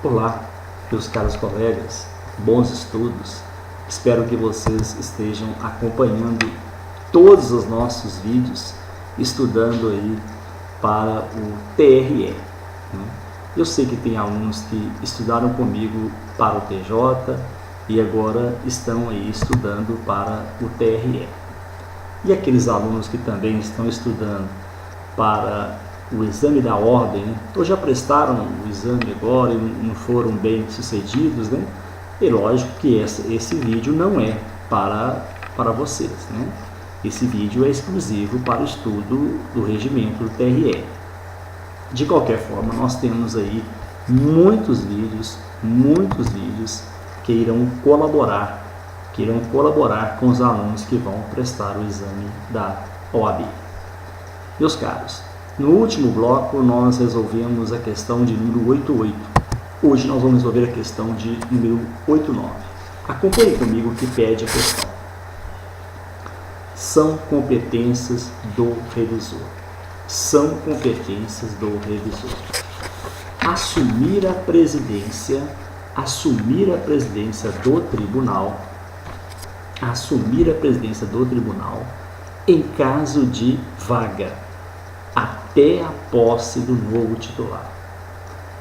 Olá, meus caros colegas, bons estudos. Espero que vocês estejam acompanhando todos os nossos vídeos, estudando aí para o TRE. Eu sei que tem alunos que estudaram comigo para o TJ e agora estão aí estudando para o TRE. E aqueles alunos que também estão estudando para o exame da ordem, ou já prestaram o exame agora e não foram bem sucedidos, né? E lógico que esse vídeo não é para vocês, né? Esse vídeo é exclusivo para o estudo do regimento do TRE. De qualquer forma, nós temos aí muitos vídeos que irão colaborar com os alunos que vão prestar o exame da OAB. Meus caros, no último bloco nós resolvemos a questão de número 88. Hoje nós vamos resolver a questão de número 89. Acompanhe comigo que pede a questão. São competências do revisor. São competências do revisor. Assumir a presidência do tribunal em caso de vaga até a posse do novo titular,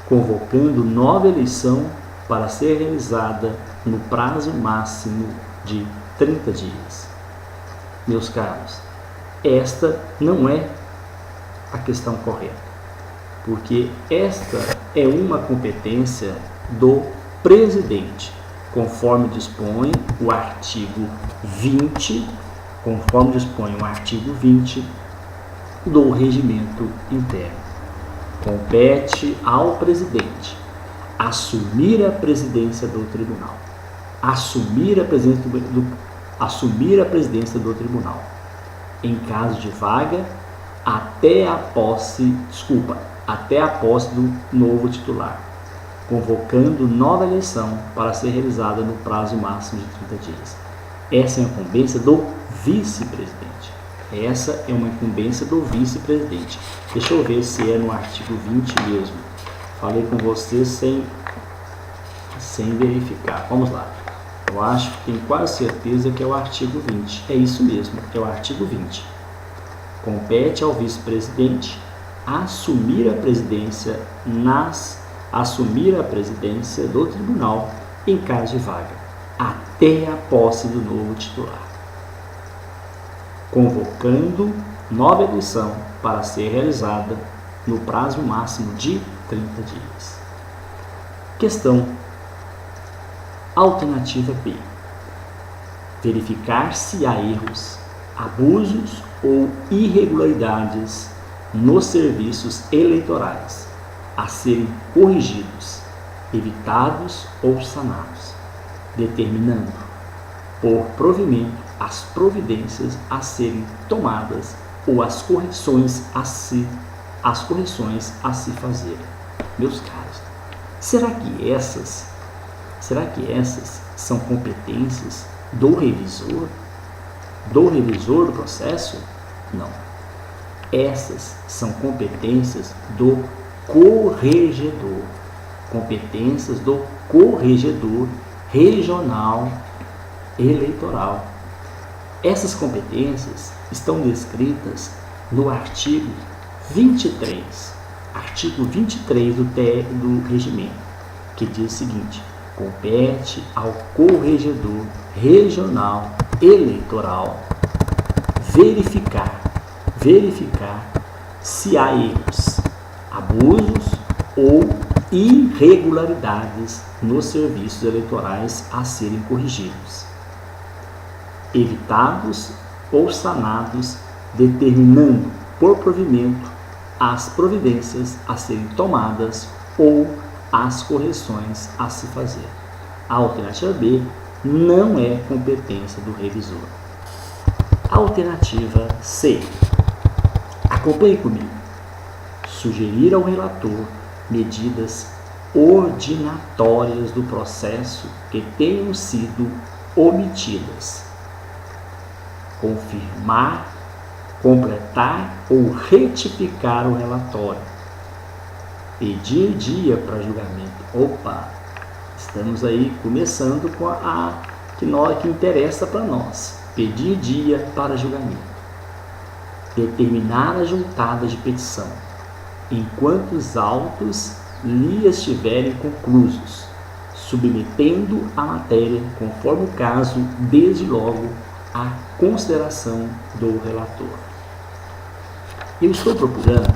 convocando nova eleição para ser realizada no prazo máximo de 30 dias. Meus caros, esta não é a questão correta, porque esta é uma competência do presidente, conforme dispõe o artigo 20, do regimento interno. Compete ao presidente assumir a presidência do tribunal. Assumir a presidência do tribunal em caso de vaga até a posse do novo titular, convocando nova eleição para ser realizada no prazo máximo de 30 dias. Essa é a incumbência do vice-presidente. Deixa eu ver se é no artigo 20 mesmo. Falei com vocês sem verificar. Vamos lá. Eu acho que tenho quase certeza que é o artigo 20. É isso mesmo, é o artigo 20. Compete ao vice-presidente assumir a presidência do tribunal em caso de vaga, até a posse do novo titular, convocando nova eleição para ser realizada no prazo máximo de 30 dias. Questão alternativa B. Verificar se há erros, abusos ou irregularidades nos serviços eleitorais a serem corrigidos, evitados ou sanados, determinando por provimento as providências a serem tomadas ou as correções a se fazer. Meus caros, será que essas são competências do revisor do processo? Não. Essas são competências do corregedor, regional eleitoral. Essas competências estão descritas no artigo 23 do regimento, que diz o seguinte: compete ao corregedor regional eleitoral verificar se há erros, abusos ou irregularidades nos serviços eleitorais a serem corrigidos, evitados ou sanados, determinando por provimento as providências a serem tomadas ou as correções a se fazer. A alternativa B não é competência do revisor. Alternativa C. Acompanhe comigo. Sugerir ao relator medidas ordinatórias do processo que tenham sido omitidas. Confirmar, completar ou retificar o relatório. Pedir dia para julgamento. Opa, estamos aí começando com a que interessa para nós. Pedir dia para julgamento. Determinar a juntada de petição, enquanto os autos lhe estiverem conclusos, submetendo a matéria, conforme o caso, desde logo, à consideração do relator. Eu estou procurando,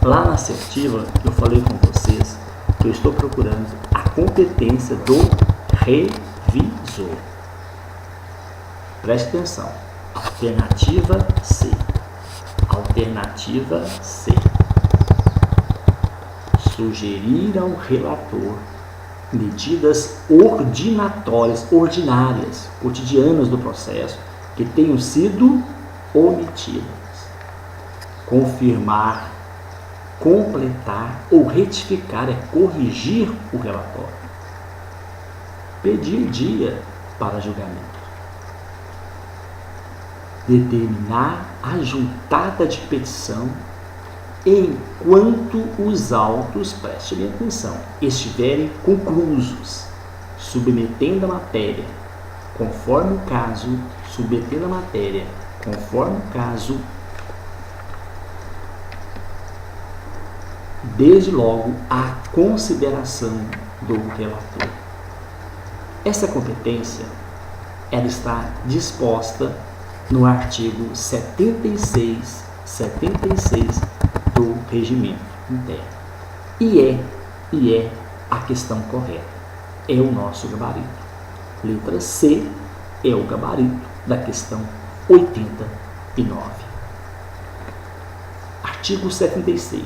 lá na assertiva, eu falei com vocês, que eu estou procurando a competência do revisor. Preste atenção. Alternativa C. Alternativa C. Sugerir ao relator medidas ordinárias, cotidianas do processo, que tenham sido omitidas. Confirmar, completar ou retificar é corrigir o relatório. Pedir dia para julgamento. Determinar a juntada de petição enquanto os autos, preste bem atenção, estiverem conclusos, submetendo a matéria, conforme o caso, desde logo à consideração do relator. Essa competência, ela está disposta no artigo 76 do regimento interno. E é a questão correta. É o nosso gabarito. Letra C é o gabarito da questão 89. Artigo 76.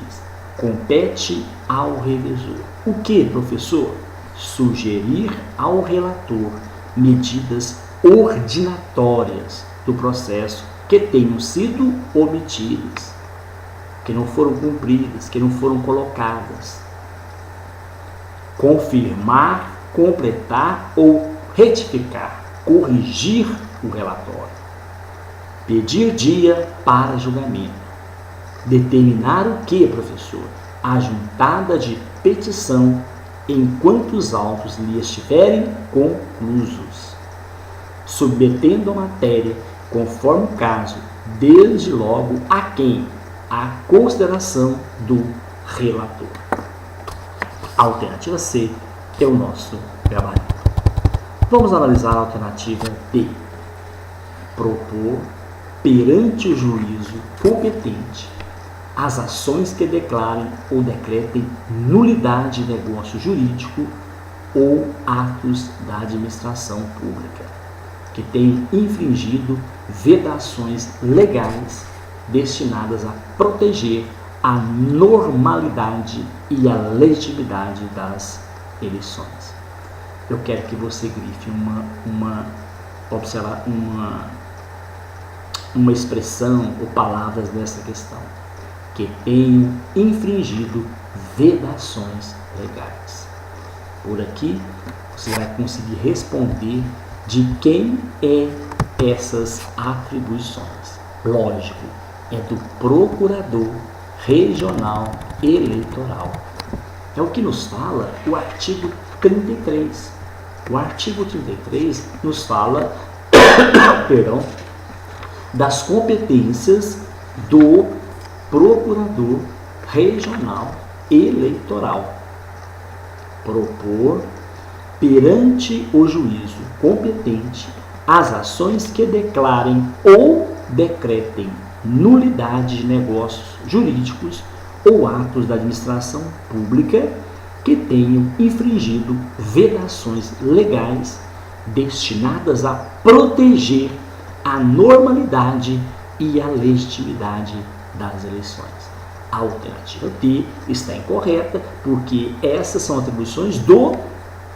Compete ao revisor. O que, professor? Sugerir ao relator medidas ordinatórias do processo que tenham sido omitidas, que não foram cumpridas, que não foram colocadas. Confirmar, completar ou retificar, corrigir o relatório. Pedir dia para julgamento. Determinar o que, professor? A juntada de petição enquanto os autos lhe estiverem conclusos, submetendo a matéria, conforme o caso, desde logo a quem? A consideração do relator. A alternativa C é o nosso gabarito. Vamos analisar a alternativa D. Propor perante o juízo competente as ações que declarem ou decretem nulidade de negócio jurídico ou atos da administração pública que tenham infringido vedações legais destinadas a proteger a normalidade e a legitimidade das eleições. Eu quero que você grife uma expressão ou palavras dessa questão, que tenham infringido vedações legais. Por aqui você vai conseguir responder de quem é essas atribuições. Lógico, é do Procurador Regional Eleitoral. É o que nos fala o artigo 33. O artigo 33 nos fala das competências do Procurador Regional Eleitoral. Propor perante o juízo competente as ações que declarem ou decretem nulidade de negócios jurídicos ou atos da administração pública que tenham infringido vedações legais destinadas a proteger a normalidade e a legitimidade das eleições. A alternativa D está incorreta, porque essas são atribuições do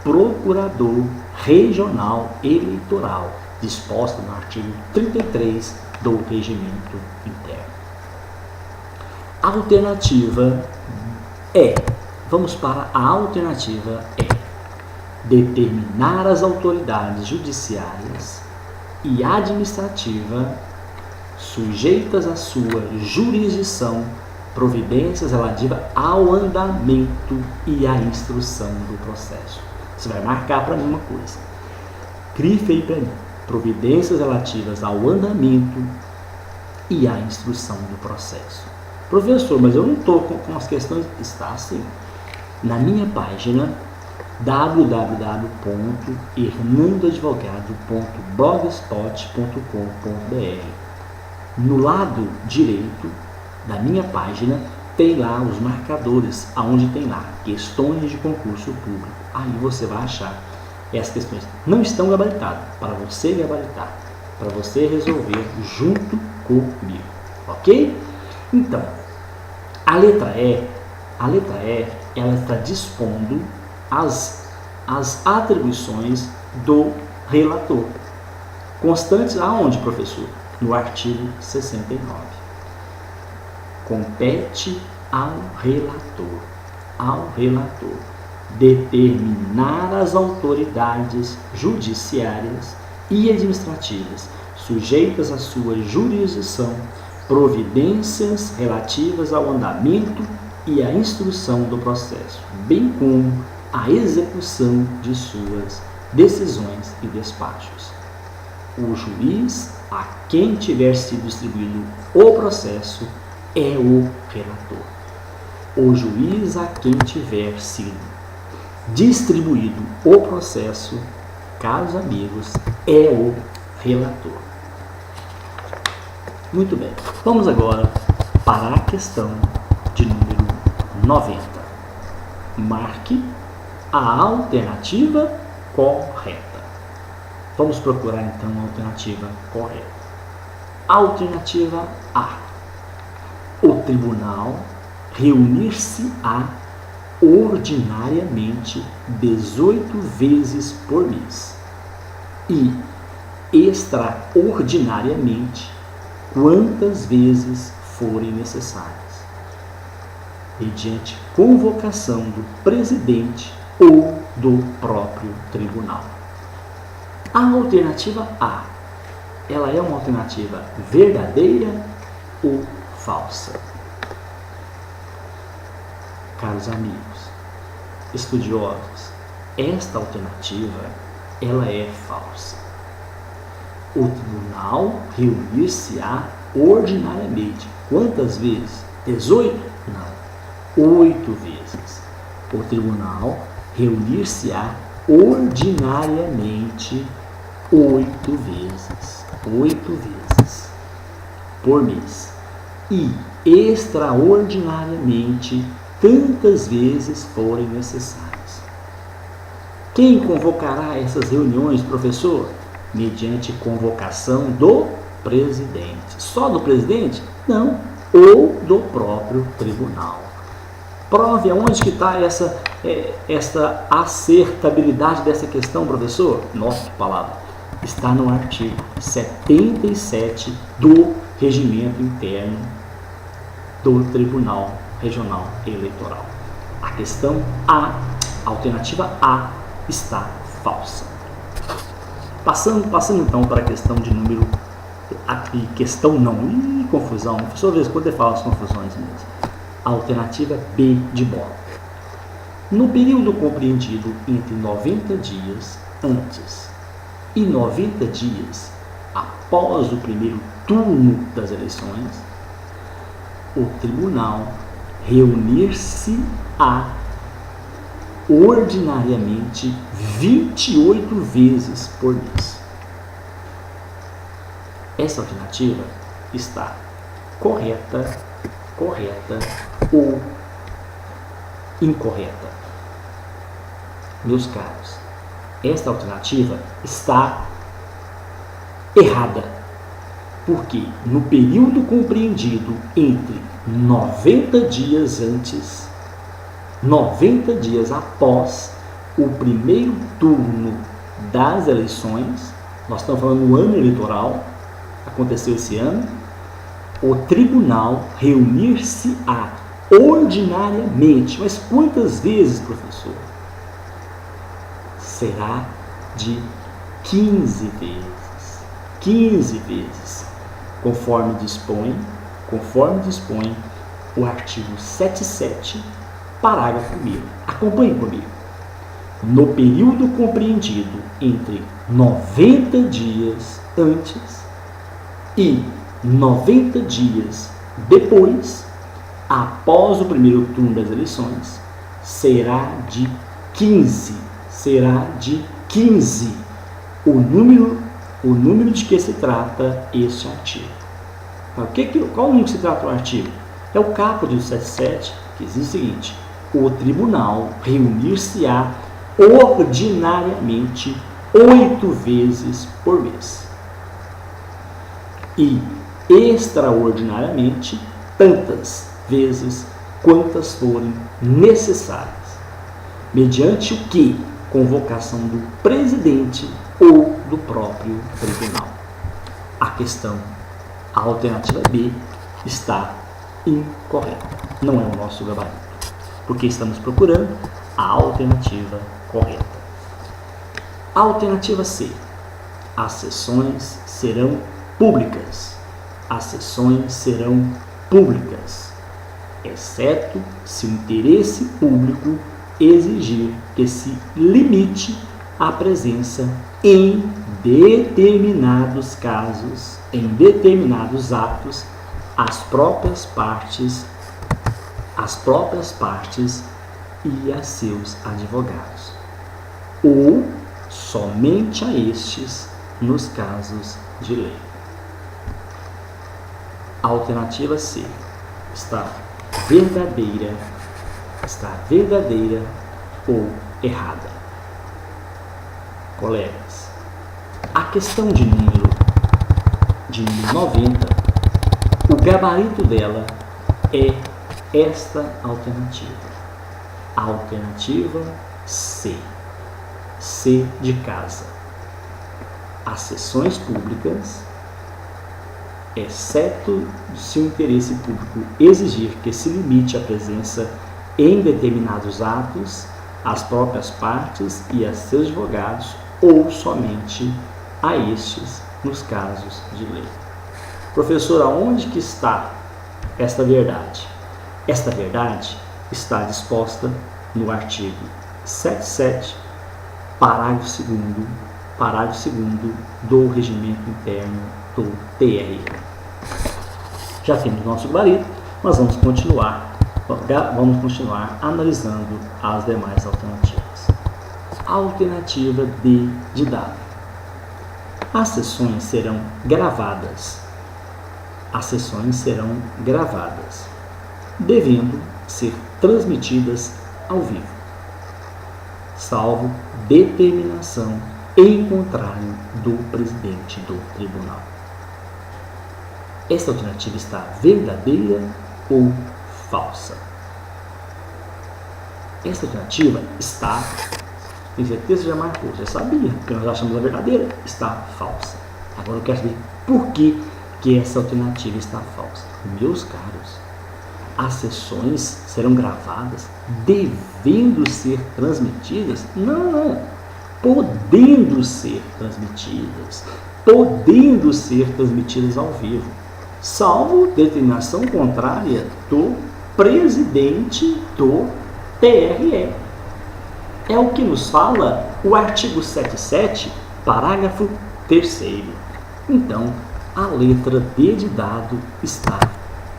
Procurador Regional Eleitoral, disposta no artigo 33 do Regimento Interno. A alternativa E. Vamos para a alternativa E. Determinar as autoridades judiciárias e administrativas sujeitas à sua jurisdição providências relativas ao andamento e à instrução do processo. Você vai marcar para mim uma coisa. Grife aí para mim. Providências relativas ao andamento e à instrução do processo. Professor, mas eu não estou com as questões. Está assim. Na minha página www.hernandoadvogado.blogspot.com.br, no lado direito da minha página tem lá os marcadores, aonde tem lá questões de concurso público. Aí você vai achar essas questões. Não estão gabaritadas, para você gabaritar, para você resolver junto comigo, ok? Então, a letra E, ela está dispondo as atribuições do relator. Constantes aonde, professor? No artigo 69. Compete ao relator determinar as autoridades judiciárias e administrativas sujeitas à sua jurisdição providências relativas ao andamento e à instrução do processo, bem como a execução de suas decisões e despachos. O juiz a quem tiver sido distribuído o processo é o relator. O juiz a quem tiver sido distribuído o processo, caros amigos, é o relator. Muito bem, vamos agora para a questão de número 90. Marque a alternativa correta. Vamos procurar então a alternativa correta. Alternativa A. O tribunal reunir-se-á ordinariamente 18 vezes por mês e extraordinariamente quantas vezes forem necessárias, mediante convocação do presidente ou do próprio tribunal. A alternativa A, ela é uma alternativa verdadeira ou falsa? Caros amigos, estudiosos, esta alternativa, ela é falsa. O tribunal reunir-se-á ordinariamente. Quantas vezes? 18? Não. 8 vezes. O tribunal reunir-se-á ordinariamente 8 vezes. 8 vezes por mês. E extraordinariamente tantas vezes forem necessárias. Quem convocará essas reuniões, professor? Mediante convocação do presidente. Só do presidente? Não. Ou do próprio tribunal. Prove aonde que está essa acertabilidade dessa questão, professor? Nossa, que palavra. Está no artigo 77 do Regimento Interno do Tribunal Regional Eleitoral. A questão A, a alternativa A, está falsa. Passando então para a questão de número... Aqui, questão não. Confusão. Professor, às vezes, quando ele fala as confusões mesmo. A alternativa B de bola. No período compreendido entre 90 dias antes e 90 dias após o primeiro turno das eleições, o tribunal reunir-se-á ordinariamente 28 vezes por mês. Essa alternativa está correta ou incorreta? Meus caros, esta alternativa está errada, porque no período compreendido entre 90 dias antes, 90 dias após o primeiro turno das eleições, nós estamos falando do ano eleitoral, aconteceu esse ano, o tribunal reunir-se-á ordinariamente. Mas quantas vezes, professor? Será de 15 vezes. 15 vezes, conforme dispõe o artigo 77, parágrafo 1º. Acompanhe comigo. No período compreendido entre 90 dias antes e 90 dias depois, após o primeiro turno das eleições, será de 15 o número de que se trata este artigo. Qual o número que se trata o artigo? É o caput do 77, que diz o seguinte: o tribunal reunir-se-á ordinariamente 8 vezes por mês e extraordinariamente tantas vezes quantas forem necessárias, mediante o que? Convocação do presidente ou do próprio tribunal. A alternativa B está incorreta. Não é o nosso gabarito, porque estamos procurando a alternativa correta. Alternativa C. As sessões serão públicas. As sessões serão públicas, exceto se o interesse público exigir que se limite a presença em determinados casos, em determinados atos, as próprias partes e a seus advogados, ou somente a estes nos casos de lei. A alternativa C está verdadeira ou errada. Colegas, a questão de número 90, o gabarito dela é esta alternativa. A alternativa C. C de casa. As sessões públicas, exceto se o interesse público exigir que se limite a presença em determinados atos, as próprias partes e a seus advogados, ou somente a estes nos casos de lei. Professor, aonde que está esta verdade? Esta verdade está disposta no artigo 77, parágrafo 2º do Regimento Interno do TRE. Já temos nosso gabarito, mas vamos continuar analisando as demais alternativas. Alternativa D de dado. As sessões serão gravadas. Devendo ser transmitidas ao vivo, salvo determinação em contrário do presidente do tribunal. Esta alternativa está verdadeira ou falsa? Esta alternativa está, tem certeza, já marcou, já sabia, porque nós achamos a verdadeira, está falsa. Agora eu quero saber por que essa alternativa está falsa. Meus caros, as sessões serão gravadas devendo ser transmitidas? Não. Podendo ser transmitidas ao vivo, salvo determinação contrária do presidente do TRE. É o que nos fala o artigo 77, parágrafo 3º. Então, a letra D de dado está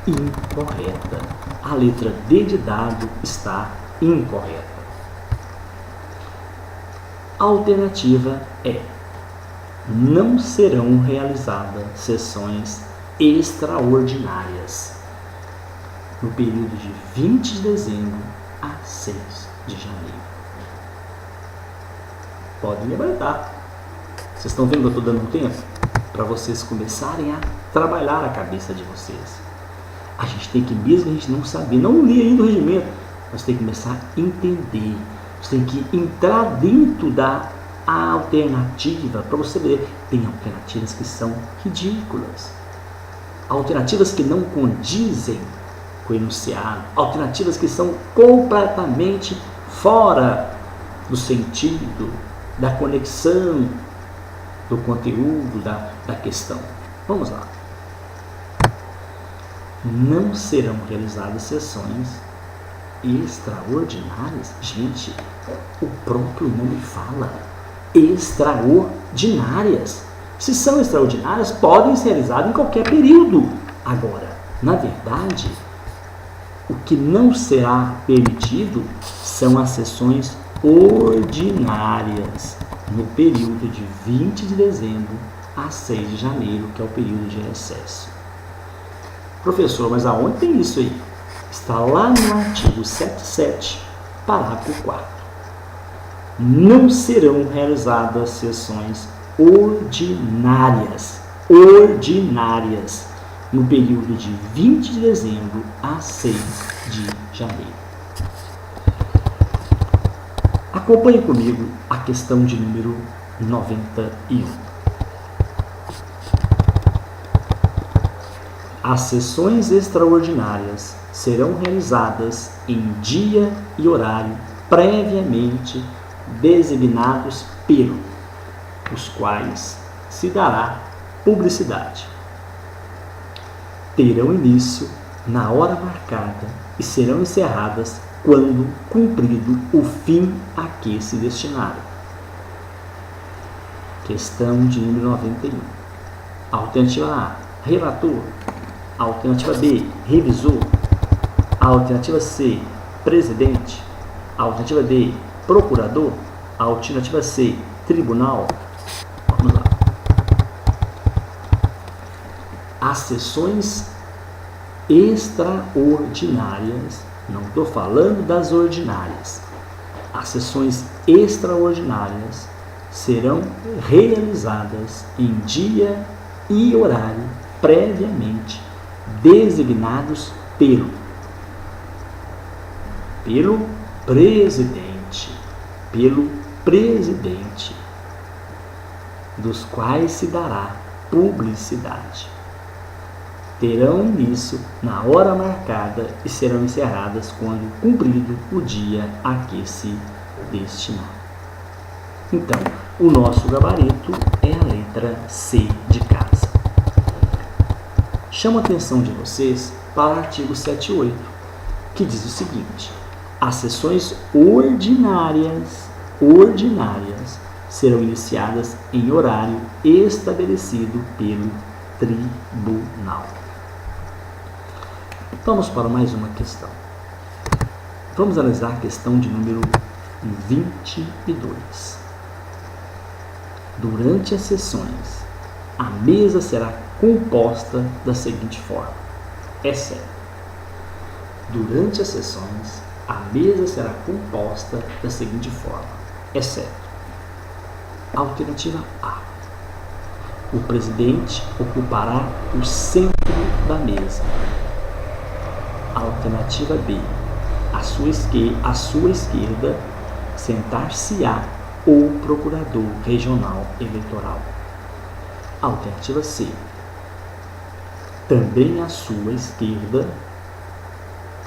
incorreta. A letra D de dado está incorreta. A alternativa é: não serão realizadas sessões extraordinárias no período de 20 de dezembro a 6 de janeiro. Podem levantar. Vocês estão vendo que eu estou dando um tempo para vocês começarem a trabalhar a cabeça de vocês. A gente tem que, mesmo a gente não saber, não ler ainda o regimento, nós tem que começar a entender. Você tem que entrar dentro da alternativa para você ver. Tem alternativas que são ridículas, alternativas que não condizem com o enunciado, alternativas que são completamente fora do sentido, da conexão, do conteúdo da questão. Vamos lá. não serão realizadas sessões extraordinárias. Gente, o próprio nome fala, extraordinárias. Se são extraordinárias, podem ser realizadas em qualquer período. Agora, na verdade, o que não será permitido são as sessões ordinárias no período de 20 de dezembro a 6 de janeiro, que é o período de recesso. Professor, mas aonde tem isso aí? Está lá no artigo 77, parágrafo 4. Não serão realizadas sessões ordinárias no período de 20 de dezembro a 6 de janeiro. Acompanhe comigo a questão de número 91. As sessões extraordinárias serão realizadas em dia e horário previamente designados os quais se dará publicidade. Terão início na hora marcada e serão encerradas quando cumprido o fim a que se destinaram. Questão de número 91. Alternativa A, relator. Alternativa B, revisor. Alternativa C, presidente. Alternativa D, procurador. Alternativa C, tribunal. Vamos lá. As sessões extraordinárias, não estou falando das ordinárias, as sessões extraordinárias serão realizadas em dia e horário previamente designados pelo presidente, dos quais se dará publicidade. Terão início na hora marcada e serão encerradas quando cumprido o dia a que se destinar. Então, o nosso gabarito é a letra C de casa. Chamo a atenção de vocês para o artigo 78, que diz o seguinte: as sessões ordinárias serão iniciadas em horário estabelecido pelo tribunal. Vamos para mais uma questão. Vamos analisar a questão de número 22. Durante as sessões, a mesa será composta da seguinte forma. É sério. Durante as sessões, a mesa será composta da seguinte forma. É certo. Alternativa A. O presidente ocupará o centro da mesa. Alternativa B. À sua esquerda, sentar-se-á o procurador regional eleitoral. Alternativa C. Também à sua esquerda,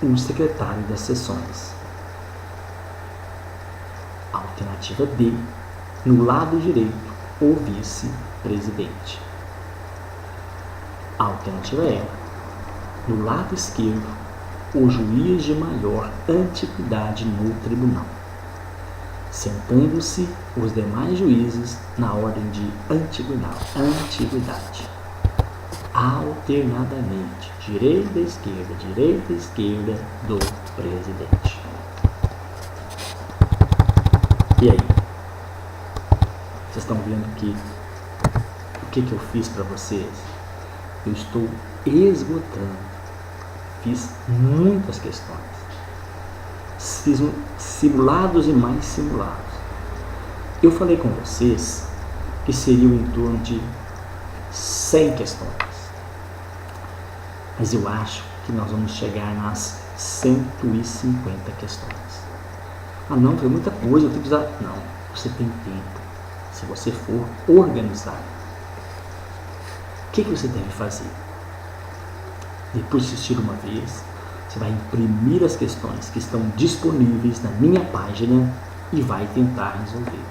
o secretário das sessões. Alternativa D. No lado direito, o vice-presidente. Alternativa E. No lado esquerdo, o juiz de maior antiguidade no tribunal, sentando-se os demais juízes na ordem de antiguidade, alternadamente, direita e esquerda do presidente. E aí? Vocês estão vendo que o que eu fiz para vocês? Eu estou esgotando. Fiz muitas questões. Fiz simulados e mais simulados. Eu falei com vocês que seriam em torno de 100 questões. Mas eu acho que nós vamos chegar nas 150 questões. Ah não, foi muita coisa, eu tenho que usar. Não, você tem tempo. Se você for organizado. O que você deve fazer? Depois de assistir uma vez, você vai imprimir as questões que estão disponíveis na minha página e vai tentar resolver.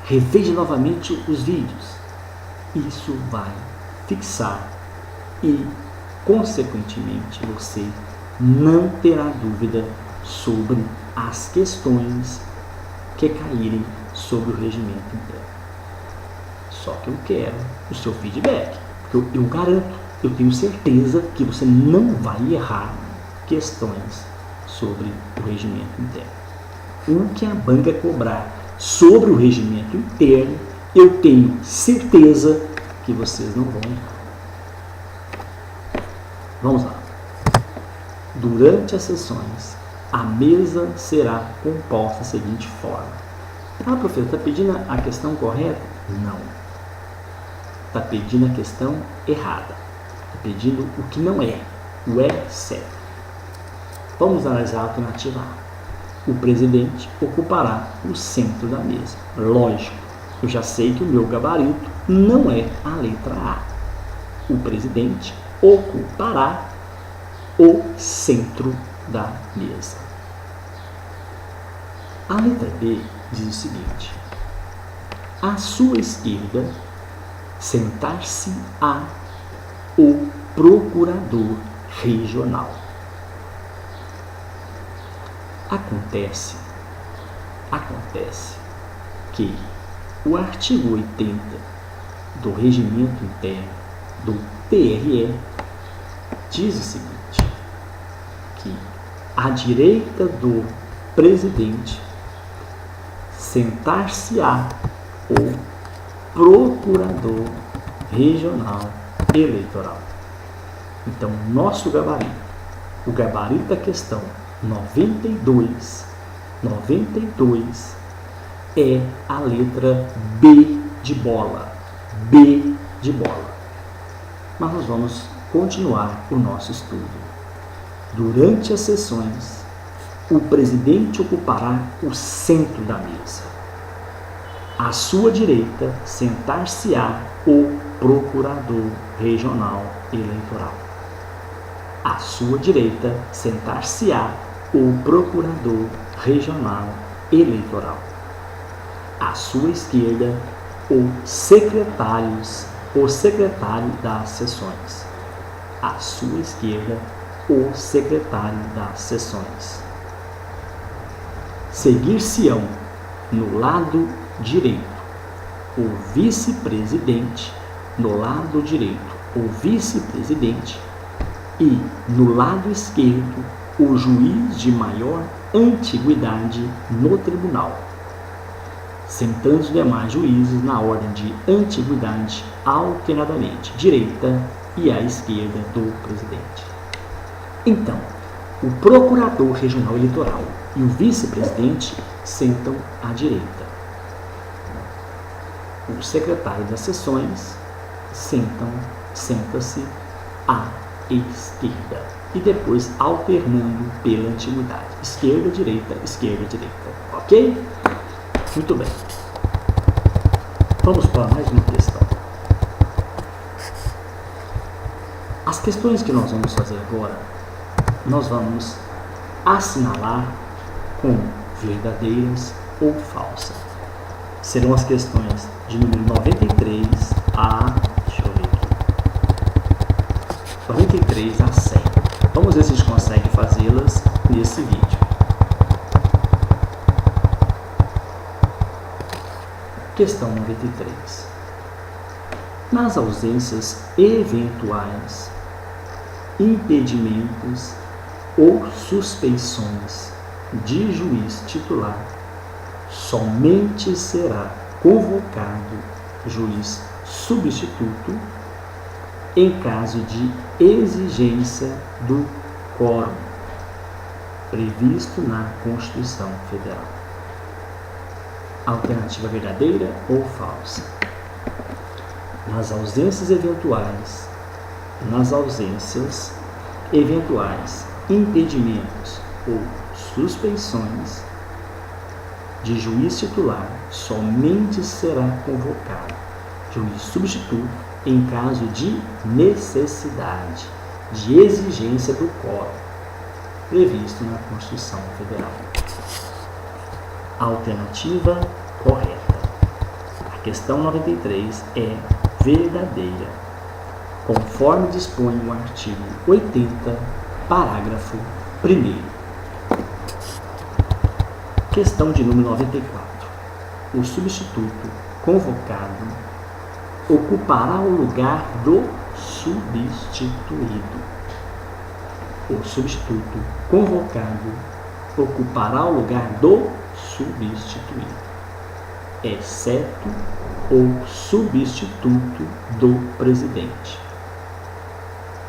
Reveja novamente os vídeos. Isso vai fixar e consequentemente, você não terá dúvida sobre as questões que caírem sobre o regimento interno. Só que eu quero o seu feedback, porque eu garanto, eu tenho certeza que você não vai errar questões sobre o regimento interno. O que a banca cobrar sobre o regimento interno, eu tenho certeza que vocês não vão errar. Vamos lá. Durante as sessões, a mesa será composta da seguinte forma. Ah, professor, está pedindo a questão correta? Não. Está pedindo a questão errada. Está pedindo o que não é. O é certo. Vamos analisar a alternativa A. O presidente ocupará o centro da mesa. Lógico, eu já sei que o meu gabarito não é a letra A. O presidente ocupará o centro da mesa. A letra B diz o seguinte: à sua esquerda sentar-se-á o procurador regional. Acontece que o artigo 80 do Regimento Interno do TRE diz o seguinte, que à direita do presidente sentar-se-á o procurador regional eleitoral. Então, nosso gabarito, o gabarito da questão 92 é a letra B de bola. B de bola. Mas nós vamos continuar o nosso estudo. Durante as sessões, o presidente ocupará o centro da mesa. À sua direita, sentar-se-á o procurador regional eleitoral. À sua direita, sentar-se-á o procurador regional eleitoral. À sua esquerda, o secretário das sessões. À sua esquerda, o secretário das sessões. Seguir-se-ão no lado direito o vice-presidente, no lado direito o vice-presidente e no lado esquerdo o juiz de maior antiguidade no tribunal, sentando os demais juízes na ordem de antiguidade alternadamente, direita e à esquerda do presidente. Então, o procurador regional eleitoral e o vice-presidente sentam à direita. O secretário das sessões senta-se à esquerda e depois alternando pela antiguidade. Esquerda, direita, ok? Muito bem. Vamos para mais uma questão. As questões que nós vamos fazer agora, nós vamos assinalar com verdadeiras ou falsas. Serão as questões de número 93 a... deixa eu ver aqui. 93 a 100. Vamos ver se a gente consegue fazê-las nesse vídeo. Questão 93. Nas ausências eventuais, impedimentos ou suspeições de juiz titular, somente será convocado juiz substituto em caso de exigência do quórum previsto na Constituição Federal. Alternativa verdadeira ou falsa? Nas ausências eventuais, impedimentos ou suspeições de juiz titular, somente será convocado juiz substituto em caso de necessidade, de exigência do quórum previsto na Constituição Federal. Alternativa correta. A questão 93 é verdadeira. conforme dispõe o artigo 80, parágrafo 1º. Questão de número 94. O substituto convocado ocupará o lugar do substituído. O substituto convocado ocupará o lugar do substituído, exceto o substituto do presidente,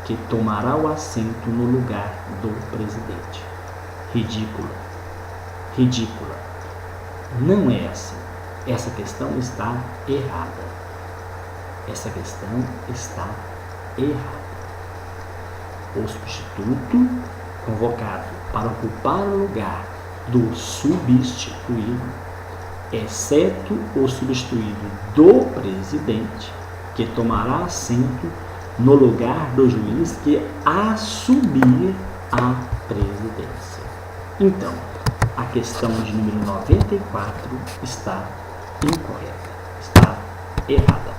que tomará o assento no lugar do presidente. Ridícula. Ridícula. Não é assim. Essa questão está errada. Essa questão está errada. O substituto convocado para ocupar o lugar do substituído, exceto o substituído do presidente, que tomará assento no lugar do juiz que assumir a presidência. Então, a questão de número 94 está incorreta, está errada.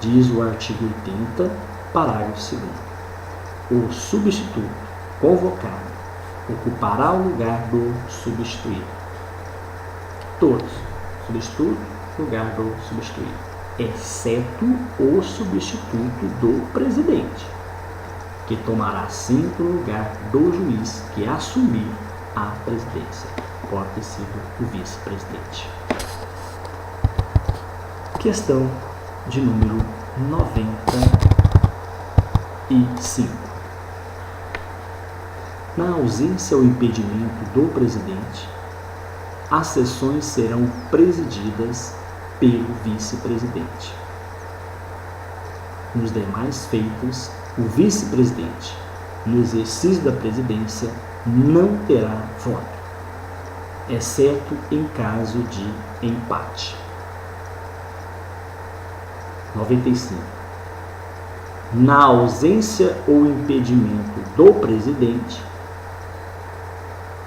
Diz o artigo 80, parágrafo 2º. O substituto convocado ocupará o lugar do substituído. Todos. Substituto, lugar do substituído. Exceto o substituto do presidente, que tomará assento no lugar do juiz que assumir a presidência. Pode ter sido o vice-presidente. Questão de número 95. Na ausência ou impedimento do presidente, as sessões serão presididas pelo vice-presidente. Nos demais feitos, o vice-presidente, no exercício da presidência, não terá voto, exceto em caso de empate. 95. Na ausência ou impedimento do presidente,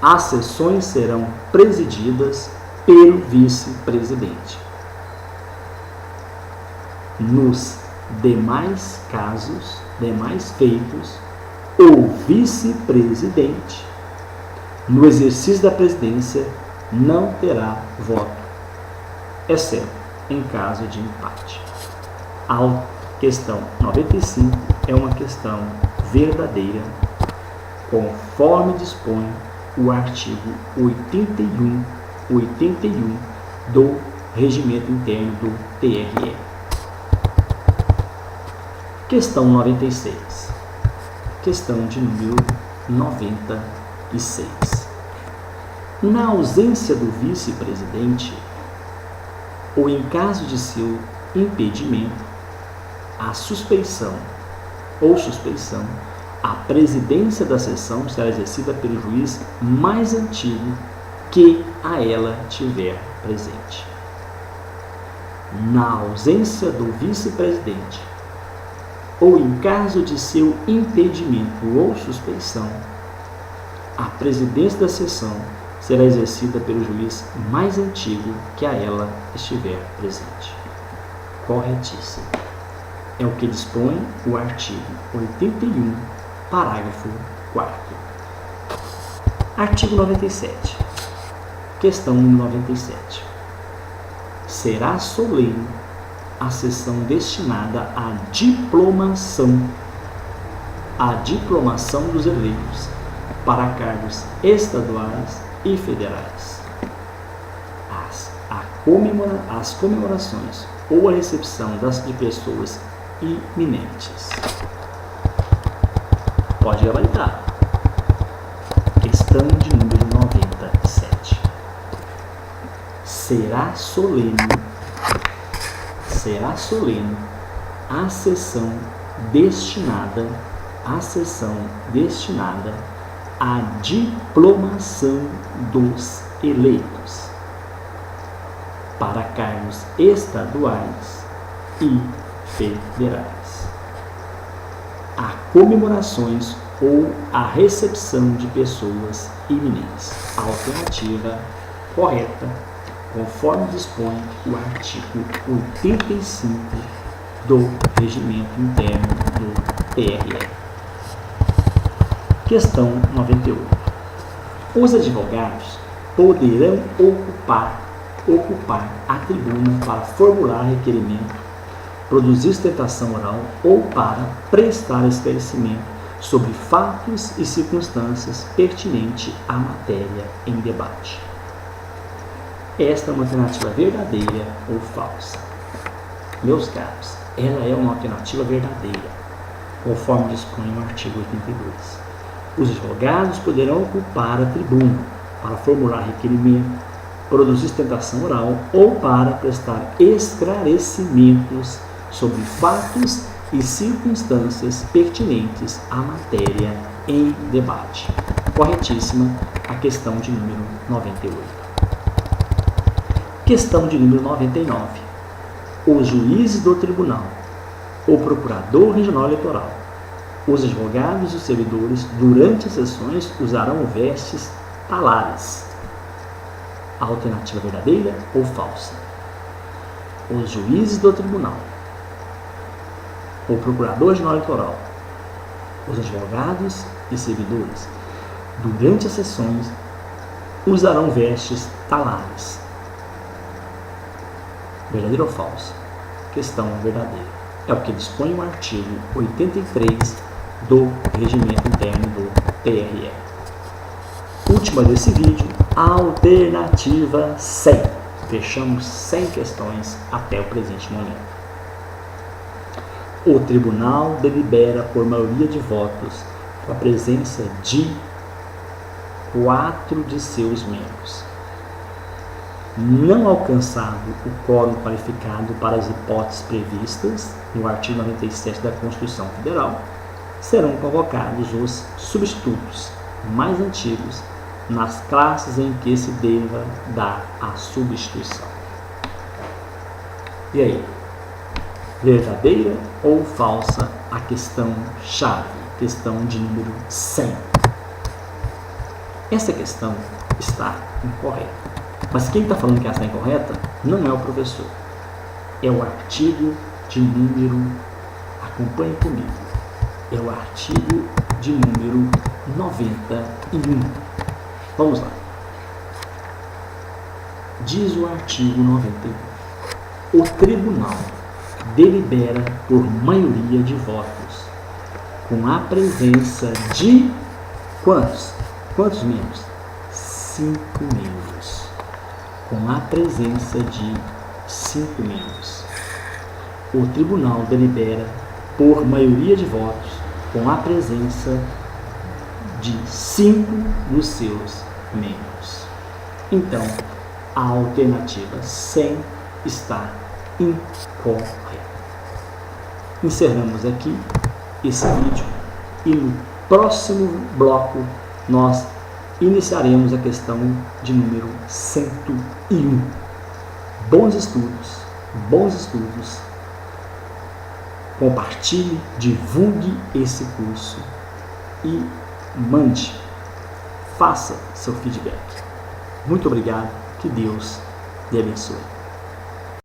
as sessões serão presididas pelo vice-presidente. Nos demais casos, demais feitos, o vice-presidente, no exercício da presidência, não terá voto, exceto em caso de empate. A questão 95 é uma questão verdadeira, conforme dispõe o artigo 81 do Regimento Interno do TRE. Questão 96. Questão de número 96. Na ausência do vice-presidente, ou em caso de seu impedimento, a suspeição, a presidência da sessão será exercida pelo juiz mais antigo que a ela tiver presente. Na ausência do vice-presidente, ou em caso de seu impedimento ou suspeição, a presidência da sessão será exercida pelo juiz mais antigo que a ela estiver presente. Corretíssimo. É o que dispõe o artigo 81, parágrafo 4º. Artigo 97. Questão 97. Será solene a sessão destinada à diplomação dos eleitos para cargos estaduais e federais. As comemorações ou a recepção de pessoas iminentes. Pode gabaritar. Questão de número 97. Será solene a sessão destinada à diplomação dos eleitos para cargos estaduais e federais, a comemorações ou a recepção de pessoas iminentes. A alternativa correta, conforme dispõe o artigo 85 do regimento interno do TRE. Questão 98. Os advogados poderão ocupar a tribuna para formular requerimento, produzir sustentação oral ou para prestar esclarecimento sobre fatos e circunstâncias pertinentes à matéria em debate. Esta é uma alternativa verdadeira ou falsa? Meus caros, ela é uma alternativa verdadeira, conforme dispõe o artigo 82. Os advogados poderão ocupar a tribuna para formular requerimento, produzir sustentação oral ou para prestar esclarecimentos sobre fatos e circunstâncias pertinentes à matéria em debate. Corretíssima a questão de número 98. Questão de número 99. Os juízes do tribunal, o procurador regional eleitoral, os advogados e os servidores, durante as sessões, usarão vestes talares. A alternativa verdadeira ou falsa? Os juízes do tribunal, o procurador regional eleitoral, os advogados e servidores, durante as sessões, usarão vestes talares. Verdadeiro ou falso? Questão verdadeira. É o que dispõe o artigo 83 do regimento interno do TRE. Última desse vídeo, alternativa 100. Fechamos 100 questões até o presente momento. O tribunal delibera por maioria de votos com a presença de 4 de seus membros. Não alcançado o quórum qualificado para as hipóteses previstas no artigo 97 da Constituição Federal, serão convocados os substitutos mais antigos nas classes em que se deva dar a substituição. E aí? Verdadeira ou falsa a questão-chave? Questão de número 100. Essa questão está incorreta. Mas quem está falando que ela está incorreta não é o professor. É o artigo de número, acompanhe comigo, é o artigo de número 91. Vamos lá. Diz o artigo 91. O tribunal delibera por maioria de votos, com a presença de quantos? Quantos membros? 5 membros. Com a presença de 5 membros. O tribunal delibera por maioria de votos, com a presença de 5 dos seus membros. Então, a alternativa 100 está incorreta. Encerramos aqui esse vídeo e no próximo bloco nós iniciaremos a questão de número 101. Bons estudos, bons estudos. Compartilhe, divulgue esse curso e mande, faça seu feedback. Muito obrigado, que Deus lhe abençoe.